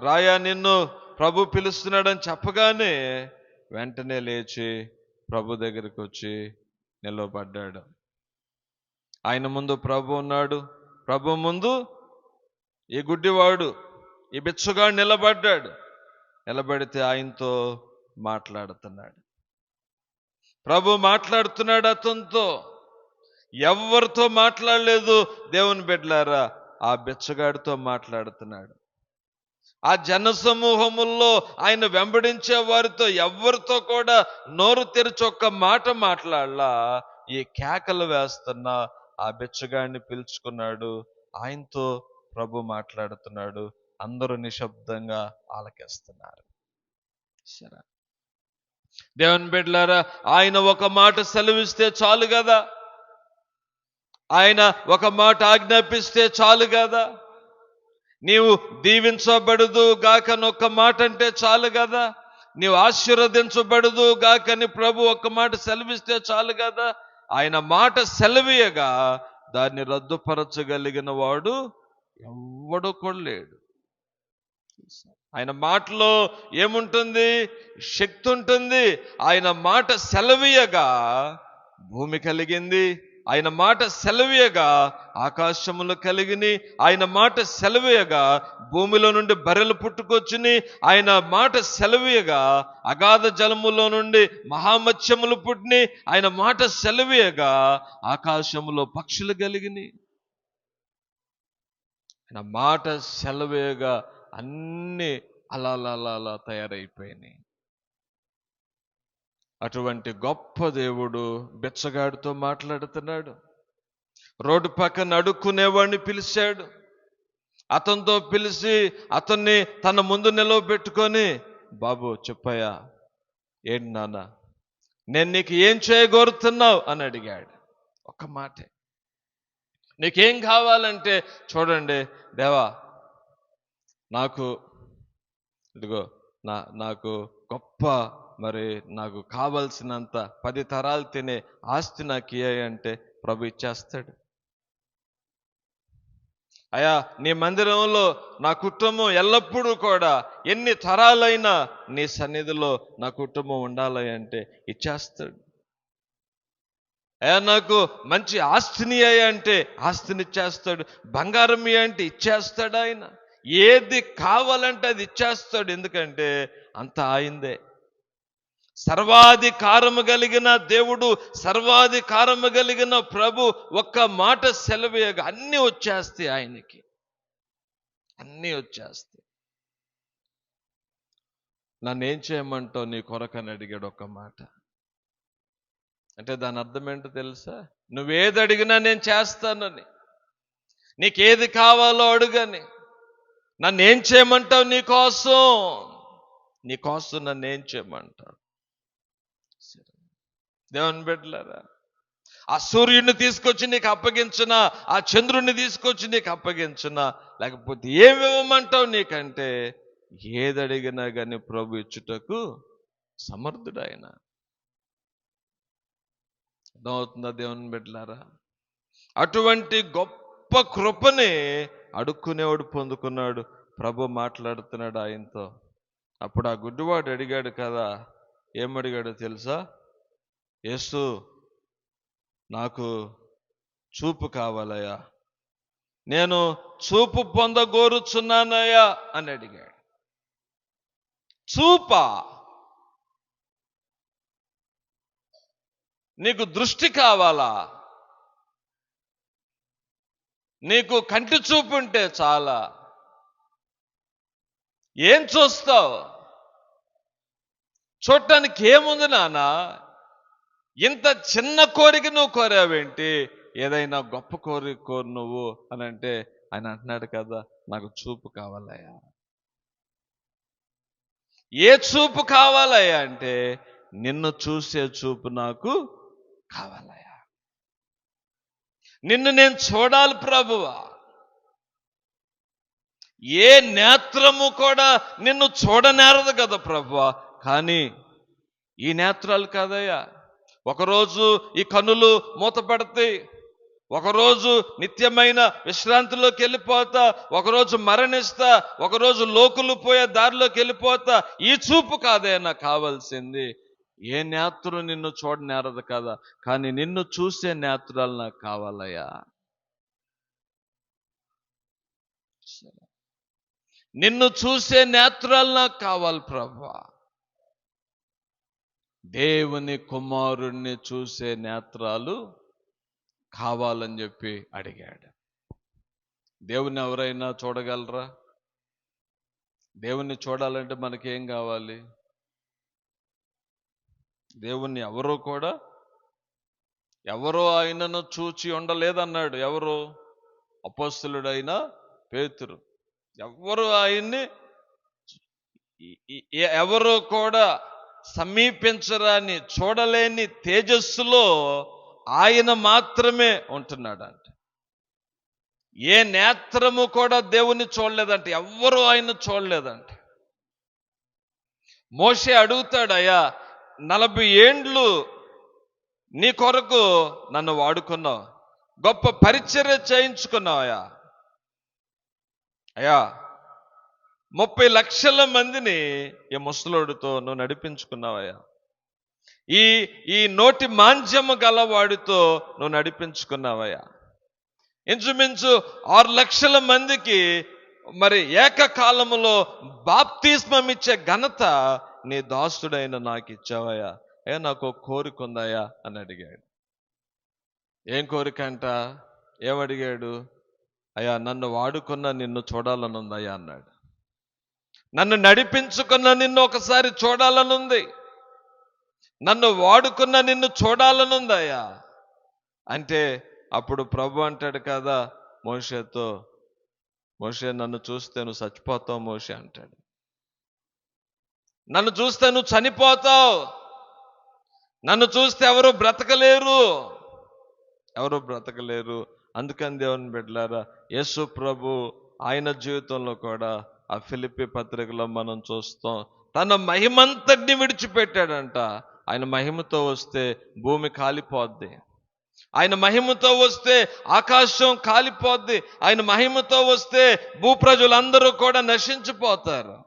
రాయా, నిన్ను ప్రభు పిలుస్తున్నాడని చెప్పగానే వెంటనే లేచి ప్రభు దగ్గరికి వచ్చి నిలవబడ్డాడు. ఆయన ముందు ప్రభు ఉన్నాడు. ప్రభు ముందు ఈ గుడ్డివాడు, ఈ బిచ్చగాడు నిలబడ్డాడు. నిలబడితే ఆయనతో మాట్లాడుతున్నాడు. ప్రభు మాట్లాడుతున్నాడు అతనితో. ఎవరితో మాట్లాడలేదు దేవుని బిడ్డలారా, ఆ బిచ్చగాడితో మాట్లాడుతున్నాడు. ఆ జన సమూహముల్లో ఆయన వెంబడించే వారితో ఎవరితో కూడా నోరు తెరిచి ఒక్క మాట మాట్లాడలా. ఈ కేకలు వేస్తున్న ఆ బిచ్చగాడిని పిలుచుకున్నాడు. ఆయనతో ప్రభు మాట్లాడుతున్నాడు. అందరూ నిశ్శబ్దంగా ఆలకిస్తున్నారు. సరే, దేవుని బిడ్డలారా, ఆయన ఒక మాట సెలవిస్తే చాలు కదా. ఆయన ఒక మాట ఆజ్ఞాపిస్తే చాలు కదా. నీవు దీవించబడదు గాకని ఒక్క మాట అంటే చాలు కదా. నీవు ఆశీర్వదించబడదు గాకని ప్రభు ఒక్క మాట సెలవిస్తే చాలు కదా. ఆయన మాట సెలవీయగా దాన్ని రద్దుపరచగలిగిన వాడు ఎవ్వడు కూడా లేడు. ఆయన మాటలో ఏముంటుంది? శక్తి ఉంటుంది. ఆయన మాట సెలవీయగా భూమి కలిగింది. ఆయన మాట సెలవీయగా ఆకాశములు కలిగిని. ఆయన మాట సెలవీయగా భూమిలో నుండి బర్రెలు పుట్టుకొచ్చుని. ఆయన మాట సెలవీయగా అగాధ జలములో నుండి మహామత్స్యములు పుట్టిని. ఆయన మాట సెలవీయగా ఆకాశములో పక్షులు కలిగిని. ఆయన మాట సెలవీయగా అన్నీ అలా తయారైపోయినాయి. అటువంటి గొప్ప దేవుడు బిచ్చగాడితో మాట్లాడుతున్నాడు. రోడ్డు పక్కన అడుక్కునేవాడిని పిలిచాడు. అతనితో పిలిచి అతన్ని తన ముందు నిలవబెట్టుకొని, బాబు చెప్పయ్యా, ఏంటి నాన్న, నేను నీకు ఏం చేయగోరుతున్నావు అని అడిగాడు. ఒక్క మాటే. నీకేం కావాలంటే, చూడండి దేవా, నాకు గొప్ప నాకు కావలసినంత 10 తరాలు తినే ఆస్తి నాకు ఇయ్యంటే ప్రభు ఇచ్చేస్తాడు. అయ్యా, నీ మందిరంలో నా కుటుంబం ఎల్లప్పుడూ కూడా ఎన్ని తరాలైనా నీ సన్నిధిలో నా కుటుంబం ఉండాలి అంటే ఇచ్చేస్తాడు. అయ్యా, నాకు మంచి ఆస్తిని అంటే ఆస్తిని ఇచ్చేస్తాడు. బంగారం అంటే ఇచ్చేస్తాడు. ఆయన ఏది కావాలంటే అది ఇచ్చేస్తాడు. ఎందుకంటే అంత ఆయిందే. సర్వాధికారము కలిగిన దేవుడు, సర్వాధికారము కలిగిన ప్రభు ఒక్క మాట సెలవేయగా అన్నీ వచ్చేస్తాయి. ఆయనకి అన్నీ వచ్చేస్తాయి. నన్నేం చేయమంటావు నీ కొరకని అడిగాడు ఒక్క మాట. అంటే దాని అర్థం ఏంటో తెలుసా? నువ్వేది అడిగినా నేను చేస్తానని. నీకేది కావాలో అడుగని. నన్నేం చేయమంటావు? నీకోసం నన్నేం చేయమంటావు? దేవుని బిడ్డలారా, ఆ సూర్యుడిని తీసుకొచ్చి నీకు అప్పగించిన, ఆ చంద్రుడిని తీసుకొచ్చి నీకు అప్పగించిన, లేకపోతే ఏమివ్వమంటావు నీకంటే ఏది అడిగినా కానీ ప్రభు ఇచ్చుటకు సమర్థుడు ఆయన. అర్థమవుతుందా దేవుని బిడ్డలారా? అటువంటి గొప్ప కృపని అడుక్కునేవాడు పొందుకున్నాడు. ప్రభు మాట్లాడుతున్నాడు ఆయనతో. అప్పుడు ఆ గుడ్డివాడు అడిగాడు కదా, ఏమడిగాడో తెలుసా? యేసు నాకు చూపు కావాలయ్యా, నేను చూపు పొందగోరుచున్నానయ్యా అని అడిగాడు. చూపా? నీకు దృష్టి కావాలా? నీకు కంటి చూపు ఉంటే చాలా. ఏం చూస్తావు? చూడటానికి ఏముంది నాన్న? ఇంత చిన్న కోరిక నువ్వు కోరావేంటి? ఏదైనా గొప్ప కోరిక కోరు నువ్వు అని అంటే ఆయన అంటున్నాడు కదా, నాకు చూపు కావాలయ్యా. ఏ చూపు కావాలయ్యా అంటే, నిన్ను చూసే చూపు నాకు కావాలయ్యా. నిన్ను నేను చూడాలి ప్రభువా. ఏ నేత్రము కూడా నిన్ను చూడనేరదు కదా ప్రభువా. కానీ ఈ నేత్రాలు కాదయ్యా. ఒకరోజు ఈ కన్నులు మూతపడతాయి, ఒకరోజు నిత్యమైన విశ్రాంతిలోకి వెళ్ళిపోతా, ఒకరోజు మరణిస్తా, ఒకరోజు లోకులు పోయే దారిలోకి వెళ్ళిపోతా. ఈ చూపు కాదయ్యా నాకు కావాల్సింది. ఏ నేత్రం నిన్ను చూడనేరదు కదా, కానీ నిన్ను చూసే నేత్రాలు నాకు కావాలయ్యా. నిన్ను చూసే నేత్రాలు నాకు కావాలి ప్రభువా. దేవుని కుమారుణ్ణి చూసే నేత్రాలు కావాలని చెప్పి అడిగాడు. దేవుని ఎవరైనా చూడగలరా? దేవుణ్ణి చూడాలంటే మనకేం కావాలి? దేవుణ్ణి ఎవరో ఆయనను చూచి ఉండలేదన్నాడు. ఎవరు? అపోస్తలుడైన పేతురు. ఎవరు ఆయన్ని ఎవరు కూడా సమీపించరాని, చూడలేని తేజస్సులో ఆయన మాత్రమే ఉంటున్నాడంట. ఏ నేత్రము కూడా దేవుణ్ణి చూడలేదంట, ఎవ్వరూ ఆయన చూడలేదంట. మోషే అడుగుతాడు, అయ్యా 40 ఏండ్లు నీ కొరకు నన్ను వాడుకున్నావు, గొప్ప పరిచర్య చేయించుకున్నావు అయ్యా 30 లక్షల మందిని ఈ ముసలోడితో నువ్వు నడిపించుకున్నావయ్యా. ఈ నోటి మాంద్యము గలవాడితో నువ్వు నడిపించుకున్నావయ్యా. ఇంచుమించు 6 లక్షల మందికి మరి ఏకకాలములో బాప్తిస్మం ఇచ్చే ఘనత నీ దాసుడైన నాకు ఇచ్చావయ్యా. అయ్యా నాకు కోరిక ఉందయ్యా అని అడిగాడు. ఏం కోరిక అంట? ఏమడిగాడు? అయ్యా నన్ను వాడుకున్న నిన్ను చూడాలనుందయ్యా అన్నాడు. నన్ను నడిపించుకున్న నిన్ను ఒకసారి చూడాలనుంది, నన్ను వాడుకున్న నిన్ను చూడాలనుందయ్యా అంటే అప్పుడు ప్రభు అంటాడు కదా మోషేతో, మోషే నన్ను చూస్తే నువ్వు చచ్చిపోతావు మోషే అంటాడు. నన్ను చూస్తే నువ్వు చనిపోతావు, నన్ను చూస్తే ఎవరు బ్రతకలేరు. అందుకని దేవుని బిడ్డలారా, యేసు ప్రభు ఆయన జీవితంలో కూడా ఆ ఫిలిప్పీ పత్రికలో మనం చూస్తాం, తన మహిమంతటిని విడిచిపెట్టాడంట. ఆయన మహిమతో వస్తే భూమి కాలిపోద్ది, ఆయన మహిమతో వస్తే ఆకాశం కాలిపోద్ది, ఆయన మహిమతో వస్తే భూప్రజలందరూ కూడా నశించిపోతారు.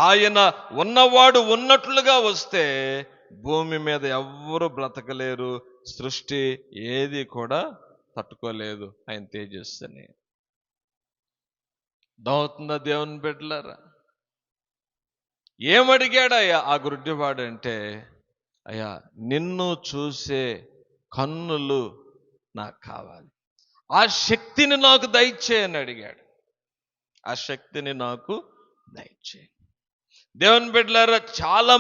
ఆయన ఉన్నవాడు ఉన్నట్లుగా వస్తే భూమి మీద ఎవ్వరూ బ్రతకలేరు, సృష్టి ఏది కూడా తట్టుకోలేదు ఆయన తేజస్సుని. దౌతుందా దేవుని బిడ్డలారా? ఏమడిగాడయ్యా ఆ గుడ్డివాడంటే, అయ్యా నిన్ను చూసే కన్నులు నాకు కావాలి, ఆ శక్తిని నాకు దయచేయని అడిగాడు. ఆ శక్తిని నాకు దయచేయి. దేవుని బిడ్డలారా, చాలా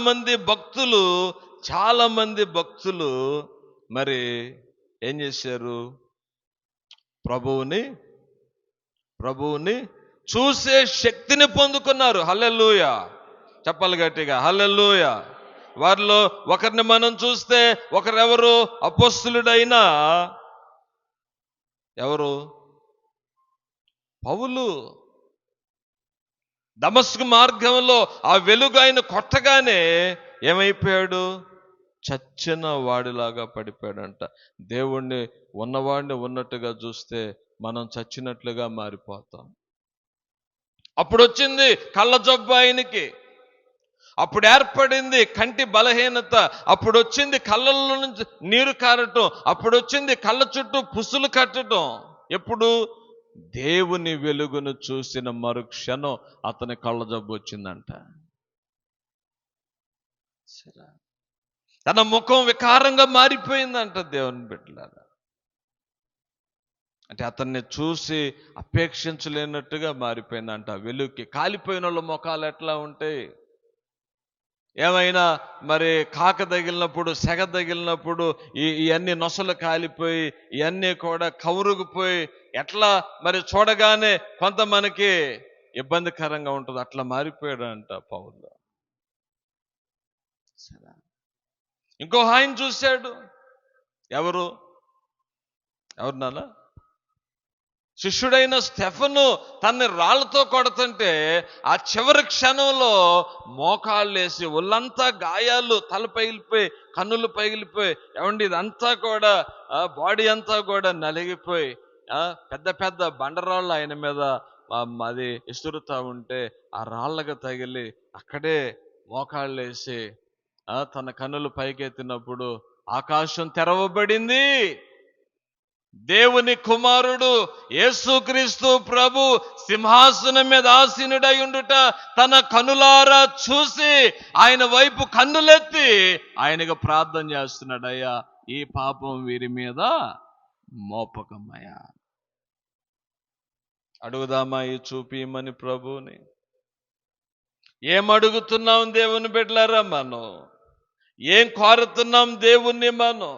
మంది భక్తులు మరి ఏం చేశారు? ప్రభువుని చూసే శక్తిని పొందుకున్నారు. హల్లెలూయా చెప్పాలి గట్టిగా, హల్లెలూయా. వారిలో ఒకరిని మనం చూస్తే ఒకరెవరు? అపోస్తలుడైన ఎవరు? పౌలు. దమస్కు మార్గంలో ఆ వెలుగు ఆయన కొట్టగానే ఏమైపోయాడు? చచ్చిన వాడిలాగా పడిపోయాడంట. దేవుణ్ణి ఉన్నవాడిని ఉన్నట్టుగా చూస్తే మనం చచ్చినట్లుగా మారిపోతాం. అప్పుడు వచ్చింది కళ్ళ జబ్బు ఆయనకి. అప్పుడు ఏర్పడింది కంటి బలహీనత, అప్పుడు వచ్చింది కళ్ళల్లో నుంచి నీరు కారటం, అప్పుడు వచ్చింది కళ్ళ చుట్టూ పుసులు కట్టడం. ఎప్పుడు? దేవుని వెలుగును చూసిన మరుక్షణం అతని కళ్ళ జబ్బు వచ్చిందంట. తన ముఖం వికారంగా మారిపోయిందంట దేవుని బిడ్డలారా. అంటే అతన్ని చూసి అపేక్షించలేనట్టుగా మారిపోయిందంట. వెలుగుకి కాలిపోయిన వాళ్ళ ముఖాలు ఎట్లా ఉంటాయి? ఏమైనా మరి కాక తగిలినప్పుడు, సెగ తగిలినప్పుడు ఇవన్నీ నొసలు కాలిపోయి ఇవన్నీ కూడా కవురుగుపోయి ఎట్లా మరి చూడగానే కొంత మనకి ఇబ్బందికరంగా ఉంటుంది. అట్లా మారిపోయాడంట పౌలు. ఇంకో ఆయన చూశాడు. ఎవరు నాన్న? శిష్యుడైన స్టెఫను తన్ని రాళ్లతో కొడుతుంటే ఆ చివరి క్షణంలో మోకాళ్ళేసి ఒళ్ళంతా గాయాలు, తల పగిలిపోయి, కన్నులు పగిలిపోయి, ఏమండి ఇదంతా కూడా బాడీ అంతా కూడా నలిగిపోయి పెద్ద పెద్ద బండరాళ్ళు ఆయన మీద అది ఇసురుతా ఉంటే ఆ రాళ్ళకు తగిలి అక్కడే మోకాళ్ళేసి తన కన్నులు పైకెత్తినప్పుడు ఆకాశం తెరవబడింది. దేవుని కుమారుడు యేసుక్రీస్తు ప్రభు సింహాసనం మీద ఆసీనుడై ఉండుట తన కనులారా చూసి ఆయన వైపు కన్నులెత్తి ఆయనకు ప్రార్థన చేస్తున్నాడు. అయ్యా, ఈ పాపం వీరి మీద మోపకమయ్యా. అడుగుదామా ఈ చూపిమని ప్రభువుని? ఏమడుగుతున్నాం దేవుని బిడ్డలారా? మనం ఏం కోరుతున్నాం దేవుణ్ణి? మనం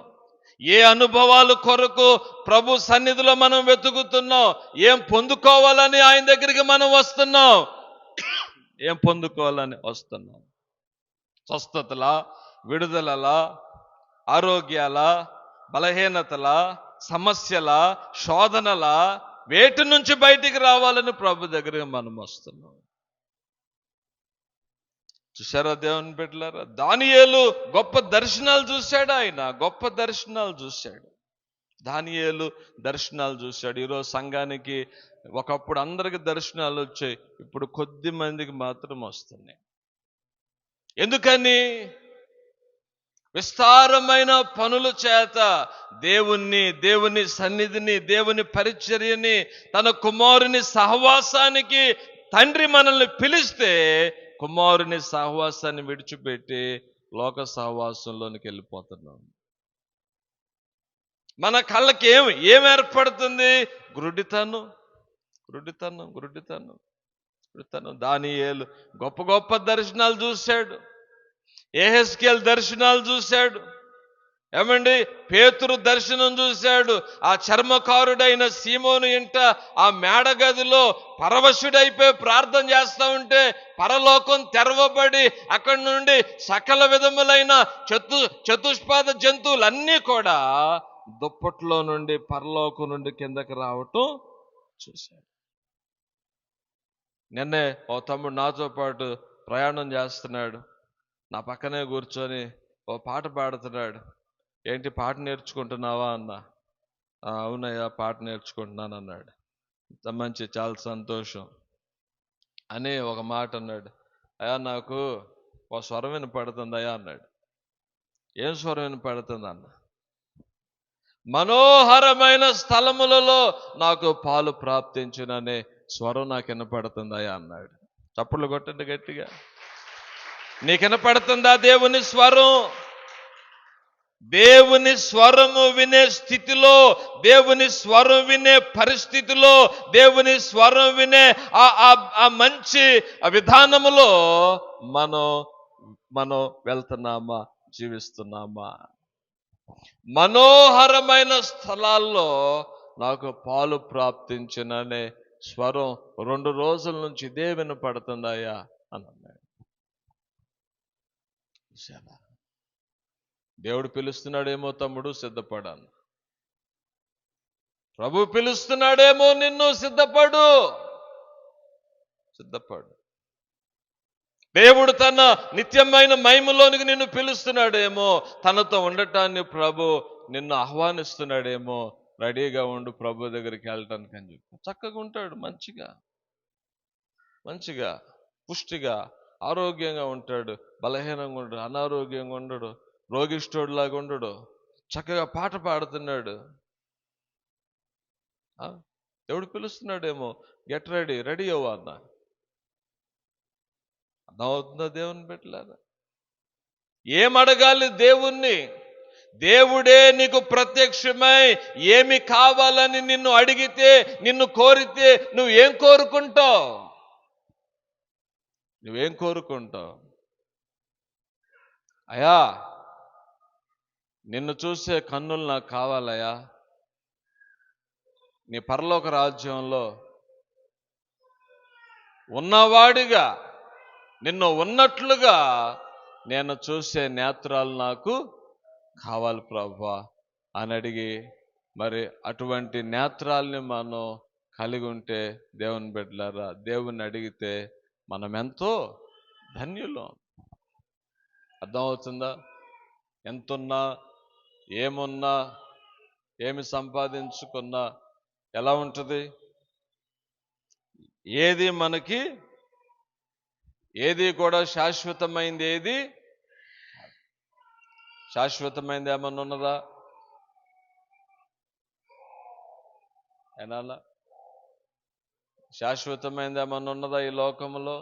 ఏ అనుభవాల కొరకు ప్రభు సన్నిధిలో మనం వెతుకుతున్నాం? ఏం పొందుకోవాలని ఆయన దగ్గరికి మనం వస్తున్నాం? ఏం పొందుకోవాలని వస్తున్నాం? స్వస్థతల, విడుదలల, ఆరోగ్యాల, బలహీనతల, సమస్యల, శోధనల, వేటి నుంచి బయటికి రావాలని ప్రభు దగ్గరికి మనం వస్తున్నాం. చూశారా దేవుని బిడ్డలారా? దానియేలు గొప్ప దర్శనాలు చూశాడు. ఆయన గొప్ప దర్శనాలు చూశాడు. దానియేలు దర్శనాలు చూశాడు. ఈరోజు సంఘానికి ఒకప్పుడు అందరికి దర్శనాలు వచ్చాయి, ఇప్పుడు కొద్ది మందికి మాత్రం వస్తున్నాయి. ఎందుకని? విస్తారమైన పనుల చేత దేవుని సన్నిధిని, దేవుని పరిచర్యని, తన కుమారుని సహవాసానికి తండ్రి మనల్ని పిలిస్తే కుమారుని సహవాసాన్ని విడిచిపెట్టి లోక సహవాసంలోనికి వెళ్ళిపోతున్నాం. మన కళ్ళకి ఏం ఏర్పడుతుంది? గురుడితనం. దానియేలు గొప్ప గొప్ప దర్శనాలు చూశాడు. యెహెజ్కేలు దర్శనాలు చూశాడు. ఏమండి, పేతురు దర్శనం చూశాడు. ఆ చర్మకారుడైన సీమోను ఇంట ఆ మేడగదిలో పరవశుడైపోయి ప్రార్థన చేస్తా ఉంటే పరలోకం తెరవబడి అక్కడి నుండి సకల విధములైన చతుష్పాద జంతువులన్నీ కూడా దుప్పట్లో నుండి పరలోకం నుండి కిందకి రావటం చూశాడు. నిన్నే ఓ తమ్ముడు నాతో పాటు ప్రయాణం చేస్తున్నాడు. నా పక్కనే కూర్చొని ఓ పాట పాడుతున్నాడు. ఏంటి, పాట నేర్చుకుంటున్నావా అన్నా. అవునయ్యా, పాట నేర్చుకుంటున్నాను అన్నాడు. మంచి, చాలా సంతోషం అని ఒక మాట అన్నాడు. అయ్యా, నాకు ఓ స్వరం వినపడుతుంది అయ్యా అన్నాడు. ఏం స్వరం వినపడుతుంది అన్న? మనోహరమైన స్థలములలో నాకు పాలు ప్రాప్తించుననే స్వరం నాకు వినపడుతుంది అయ్యా అన్నాడు. చప్పుళ్ళు కొట్టండి గట్టిగా. నీకు వినపడుతుందా దేవుని స్వరం? దేవుని స్వరము వినే స్థితిలో, దేవుని స్వరం వినే పరిస్థితిలో, దేవుని స్వరం వినే ఆ మంచి విధానములో మనం వెళ్తున్నామా, జీవిస్తున్నామా? మనోహరమైన స్థలాల్లో నాకు పాలు ప్రాప్తించిననే స్వరం 2 రోజుల నుంచి ఇదే వినపడుతుందయ్యా అని అన్నాడు. దేవుడు పిలుస్తున్నాడేమో తమ్ముడు, సిద్ధపడాను. ప్రభు పిలుస్తున్నాడేమో నిన్ను, సిద్ధపడు. దేవుడు తన నిత్యమైన మహిమలోనికి నిన్ను పిలుస్తున్నాడేమో, తనతో ఉండటాన్ని ప్రభు నిన్ను ఆహ్వానిస్తున్నాడేమో. రెడీగా ఉండు ప్రభు దగ్గరికి వెళ్ళటానికి అని చెప్పి చక్కగా ఉంటాడు. మంచిగా పుష్టిగా ఆరోగ్యంగా ఉంటాడు, బలహీనంగా ఉండడు, అనారోగ్యంగా ఉండడు, రోగిష్ఠుడిలాగా ఉండడు, చక్కగా పాట పాడుతున్నాడు. దేవుడు పిలుస్తున్నాడేమో, గెట్ రెడీ, రెడీ అవ్వు అన్న. అర్థమవుతుందా దేవుని బిడ్డలారా? ఏమడగాలి దేవుణ్ణి? దేవుడే నీకు ప్రత్యక్షమై ఏమి కావాలని నిన్ను అడిగితే, నిన్ను కోరితే నువ్వేం కోరుకుంటావు? నువ్వేం కోరుకుంటావు? అయ్యా, నిన్ను చూసే కన్నులు నాకు కావాలయ్యా, నీ పరలోక రాజ్యంలో ఉన్నవాడిగా, నిన్ను ఉన్నట్లుగా నేను చూసే నేత్రాలు నాకు కావాలి ప్రభువా అని అడిగి, మరి అటువంటి నేత్రాల్ని మనం కలిగి ఉంటే దేవుని బిడ్డలారా, దేవుని అడిగితే మనం ఎంతో ధన్యులం. అర్థమవుతుందా? ఎంతున్నా, ఏమున్నా, ఏమి సంపాదించుకున్నా ఎలా ఉంటుంది? ఏది మనకి, ఏది కూడా శాశ్వతమైంది ఏది? శాశ్వతమైంది ఏమన్నా ఉన్నదా? ఏనాలా శాశ్వతమైంది ఏమన్నా ఉన్నదా ఈ లోకంలో?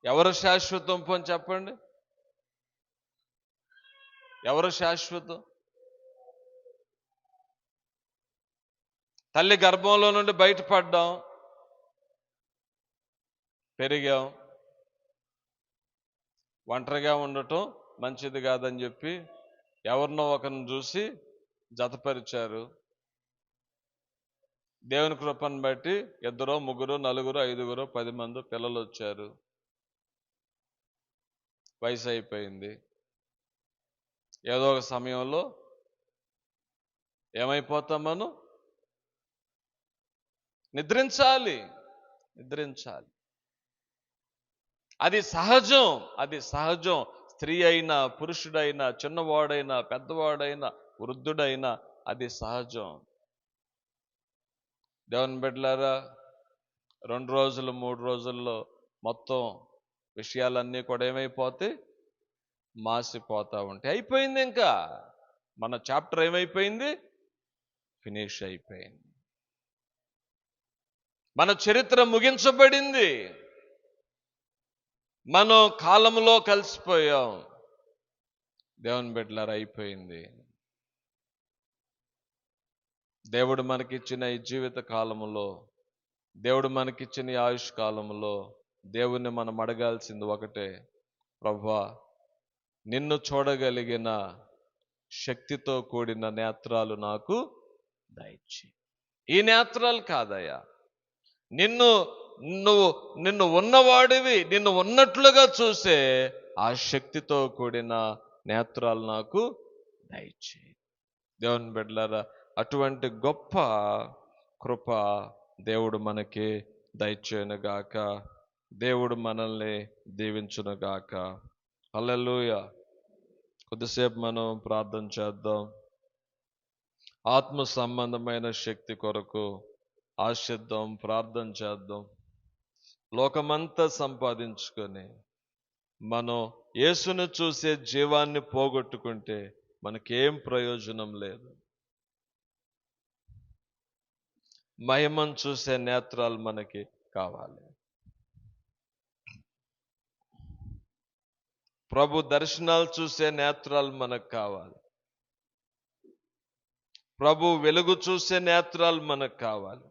ఎవరు శాశ్వతం పోని చెప్పండి? ఎవరు శాశ్వతం? తల్లి గర్భంలో నుండి బయటపడ్డాం, పెరిగాం, ఒంటరిగా ఉండటం మంచిది కాదని చెప్పి ఎవరినో ఒకరిని చూసి జతపరిచారు. దేవుని కృపను బట్టి 2, 3, 4, 5, 10 మంది పిల్లలు వచ్చారు. వయసు అయిపోయింది. ఏదో ఒక సమయంలో ఏమైపోతాం మనం? నిద్రించాలి. అది సహజం, అది సహజం. స్త్రీ అయినా, పురుషుడైనా, చిన్నవాడైనా, పెద్దవాడైనా, వృద్ధుడైనా అది సహజం. దేవుని బిడ్డలారా, 2 రోజులు 3 రోజుల్లో మొత్తం విషయాలన్నీ కూడా ఏమైపోతాయి? మాసిపోతా ఉంటాయి. అయిపోయింది. ఇంకా మన చాప్టర్ ఏమైపోయింది? ఫినిష్ అయిపోయింది. మన చరిత్ర ముగించబడింది. మనం కాలంలో కలిసిపోయాం. దేవుని బిడ్డలారా, అయిపోయింది. దేవుడు మనకిచ్చిన ఈ జీవిత కాలంలో, దేవుడు మనకిచ్చిన ఈ ఆయుష్ కాలంలో దేవుణ్ణి మనం అడగాల్సింది ఒకటే, ప్రభువా, నిన్ను చూడగలిగిన శక్తితో కూడిన నేత్రాలు నాకు దయచేయి. ఈ నేత్రాలు కాదయ్యా, నిన్ను ఉన్నవాడివి, నిన్ను ఉన్నట్లుగా చూసే ఆ శక్తితో కూడిన నేత్రాలు నాకు దయచేయి. దేవుని బిడ్డలారా, అటువంటి గొప్ప కృప దేవుడు మనకి దయచేయునుగాక. దేవుడు మనల్ని దీవించునుగాక. హల్లెలూయా. కొద్దిసేపు మనం ప్రార్థన చేద్దాం. ఆత్మ సంబంధమైన శక్తి కొరకు ఆశిద్దాం, ప్రార్థన చేద్దాం. లోకమంతా సంపాదించుకొని మనం యేసును చూసే జీవాన్ని పోగొట్టుకుంటే మనకేం ప్రయోజనం లేదు. మహిమను చూసే నేత్రాలు మనకి కావాలి. ప్రభు దర్శనాలు చూసే నేత్రాలు మనకు కావాలి. ప్రభు వెలుగు చూసే నేత్రాలు మనకు కావాలి.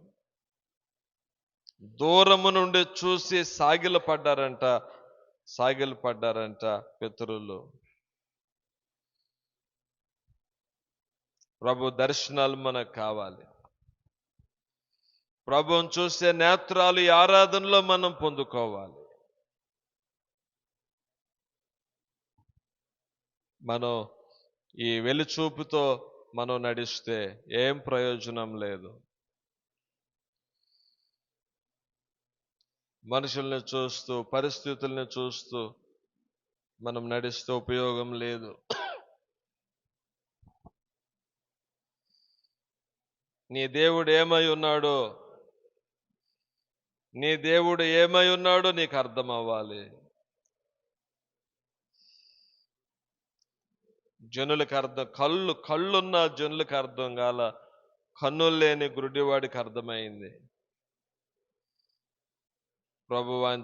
దూరము నుండి చూసి సాగిలపడ్డారంట పితరులు. ప్రభు దర్శనాలు మనకు కావాలి. ప్రభువును చూసే నేత్రాలు ఈ ఆరాధనలో మనం పొందుకోవాలి. మనం ఈ వెలుచూపుతో మనం నడిస్తే ఏం ప్రయోజనం లేదు. మనుషుల్ని చూస్తూ, పరిస్థితుల్ని చూస్తూ మనం నడిస్తే ఉపయోగం లేదు. నీ దేవుడు ఏమై ఉన్నాడో నీ దేవుడు ఏమై ఉన్నాడో నీకు అర్థం అవ్వాలి. జనులకు అర్థం, కళ్ళున్న జనులకు అర్థం కాల, కన్నులు లేని గుడ్డివాడికి అర్థమైంది. ప్రభువా